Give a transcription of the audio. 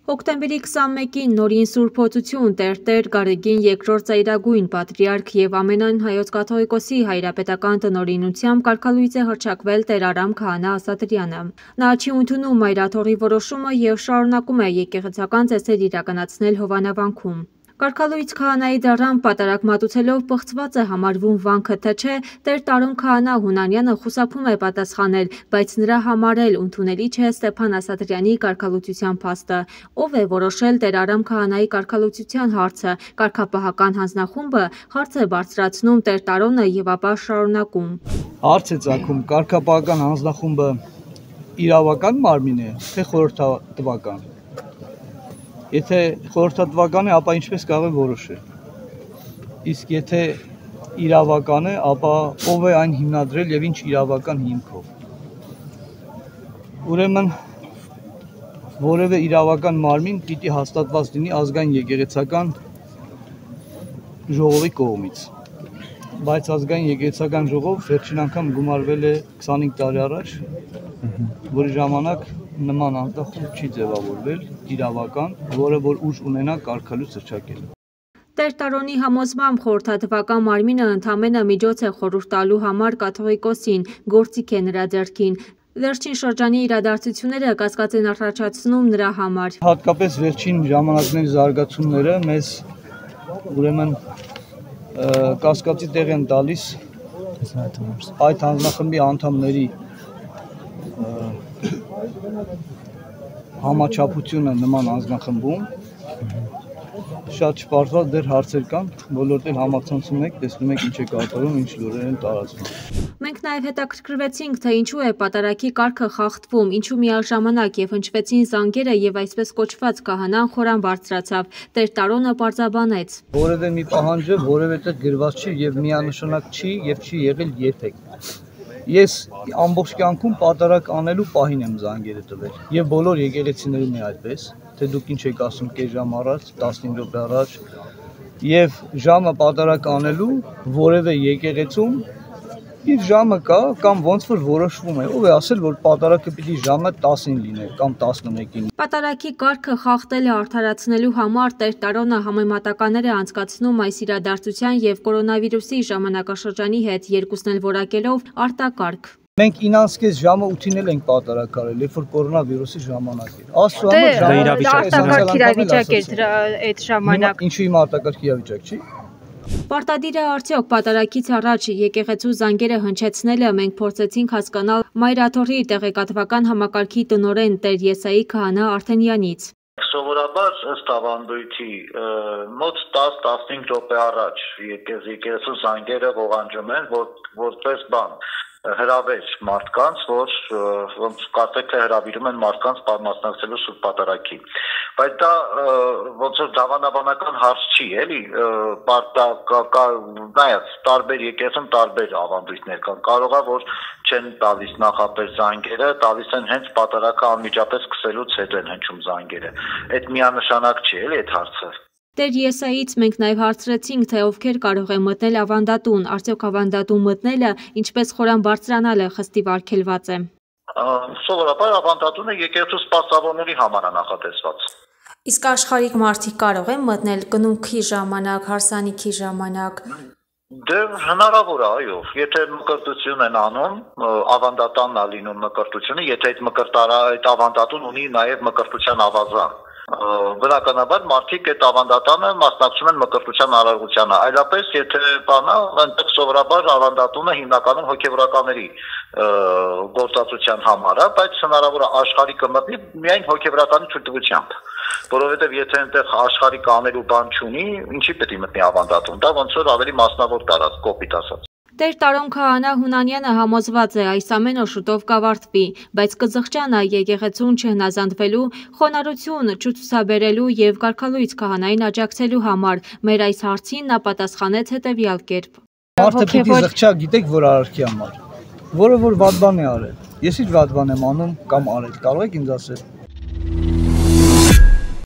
Հոկտեմբերի 21-ին նորին Սուրբ Օծություն Տեր Գարեգին II ծայրագույն պատրիարք և ամենայն հայոց կաթողիկոսի հայրապետական տնօրինությամբ կարգալույծ է հռչակվել Տեր Արամ Քահանա Ասատրյանը։ Նա չի ընդունում մայրաթոռի որոշումը և շարունակում է եկեղեցական ծեսեր իրականացնել Հովանավանքում։ Կարգալույծ քահանայի դռան պատարագ մատուցելով պղծված է համարվում վանքը, թե չէ Տեր Տարոն քահանա Հունանյանը խուսափում է պատասխանել, բայց նրա համար էլ ընդունելի չէ Ստեփան Ասատրյանի կարգալուծության փաստը։ Ով է որոշել Տեր Արամ քահանայի կարգալուծության հարցը, կարգապահական հանձնախումբը հարց է բարձրացնում Տեր Տարոնը և ապա շարունակում։ Հարց է ծագում, կարգապահական հանձնախումբը իրավական մարմին է, թե խորհրդատվական։ Եթե խորհրդատվական է, ապա ինչպես կարող է որոշել։ Իսկ եթե իրավական է, ապա ով է այն հիմնադրել եւ ինչ իրավական հիմքով։ Ուրեմն որևէ իրավական մարմին պիտի հաստատված լինի ազգային եկեղեցական ժողովի կողմից։ Բայց ազգային եկեղեցական ժողով վերջին անգամ գումարվել է 25 տարի առաջ, որի ժամանակ նման հանձնախումբ չի ձևավորվել իրավական, որը որ ուժ ունենա կարգալույծ հռչակել։ Տեր Տարոնի համոզմամբ խորհրդատվական մարմինը ընդամենը միջոց է խորհուրդ տալու համար կաթողիկոսին, գործիք է նրա ձեռքին։ Վերջին շրջանի իրադարձությունները կասկած են առաջացնում նրա համար։ Հատկապես վերջին ժամանակների զարգացումները մեզ ուրեմն կասկածի տեղ են տալիս այդ հանձնախմբի անդամների համաչափությունը նման հանձնախմբում շատ չպարտված դեռ հարցեր կան, բոլորդ էլ համացանցում եք, տեսնում եք ինչ է կատարում, ինչ լուրեր են տարածվում։ Մենք նաև հետաքրքրվեցինք, թե ինչու է պատարագի կարգը խախտվում, ինչու միաժամանակ եւ հնչվեցին զանգերը եւ այսպես կոչված քահանան խորան բարձրացավ։ Տեր Տարոնը պարզաբանեց. Որևէ մի պահանջը որևէ տեղ գրված չի եւ միանշանակ չի եւ չի եղել երբեք։ Ես ամբողջ կյանքում պատարագ անելու պահին եմ զանգերը տվել եւ բոլոր եկեղեցիներում է այդպես, թե դուք ինչ եք ասում կես ժամ առաջ, 15 րոպե առաջ եւ ժամը պատարագ անելու որևէ եկեղեցում իր ժամը կա կամ ոնց որ որոշվում է, ով է ասել, որ պատարագը պիտի ժամը 10-ին լինի կամ 11-ին։ Պատարագի կարգը խախտել է արդարացնելու համար Տեր Տարոնը համեմատականներ է անցկացնում այս իրադարձության եւ կորոնավիրուսի ժամանակաշրջանի հետ, երկուսն էլ որակելով արտակարգ։ Մենք 9:30 ժամը 8-ին էլ ենք պատարագ արել, երբ որ կորոնավիրուսի ժամանակ էր։ Աստծո համար արտակարգ իրավիճակ էր այդ ժամանակ։ Ինչու իմ արտակարգ իրավիճակ չի։ Պարտադիր է արդյոք պատարագից առաջ եկեղեցու զանգերը հնչեցնելը, մենք փորձեցինք հասկանալ մայրաթոռի տեղեկատվական համակարգի տնօրեն Տեր Եսայի քահանա Արթենյանից։ Սովորաբար ըստ ավանդույթի մոտ 10-15 րոպե առաջ եկեղեցու զանգերը ողանջում են, որպես բան հրավեր մարդկանց, որ ոնց կարծեք թե հրավիրում են մարդկանց մասնակցելու Սուրբ Պատարագի։ Բայց դա ոնց որ դավանաբանական հարց չի, էլի, նայած տարբեր եկեղեցում տարբեր ավանդույթներ կան։ Կարող է որ չեն տալիս նախապես զանգերը, տալիս են հենց պատարագը անմիջապես սկսելուց հետո են հնչում զանգերը։ Այդ միանշանակ չի, էլի այդ հարցը։ Տեր Եսայից մենք նաև հարցրեցինք, թե ովքեր կարող է մտնել ավանդատուն, արդյոք ավանդատուն մտնելը ինչպես խորան բարձրանալը խստիվ արգելված է։ Սովորաբար ավանդատունը եկեղեցու սպասավորների համար է նախատեսված։ Իսկ աշխարհիկ մարդիկ կարող են մտնել կնունքի ժամանակ, հարսանիքի ժամանակ։ Դե հնարավոր է, այո, եթե մկրտություն են անում, ավանդատանն է լինում մկրտությունը, եթե այդ ավանդատուն ունի նաև մկրտության ավազան։ Բնականաբար մարդիկ այդ ավանդատանը մասնակցում են մկրտության արարողությանը, այլապես եթե բանա, այնտեղ սովորաբար ավանդատունը հիմնականում հոգևորականների գործածության համար է, բայց հնարավոր է աշխարհիկը մտնի միայն հոգևորականի ցույցտվությամբ, որովհետև եթե այնտեղ աշխարհիկը անելու բան չունի, ինչի պետք է մտնի ավանդատուն, դա ոնց որ ավելի մասնավոր տարած, կոպիտ ասած։ Տեր Տարոն քահանա Հունանյանը համոզված է այս ամենը շուտով կավարտվի, բայց կզղջա նա եկեղեցուն չհնազանդվելու, խոնարհություն չցուցաբերելու եւ կարգալույծ քահանային աջակցելու համար։ Մեր այս հարցին նա պատասխանեց հետեւյալ կերպ. Մարդը պիտի զղջա, գիտեք որ արարքի համար, որը որ վատ բան է արել։ Ես ինչ վատ բան եմ անում կամ արել, կարող եք ինձ ասել։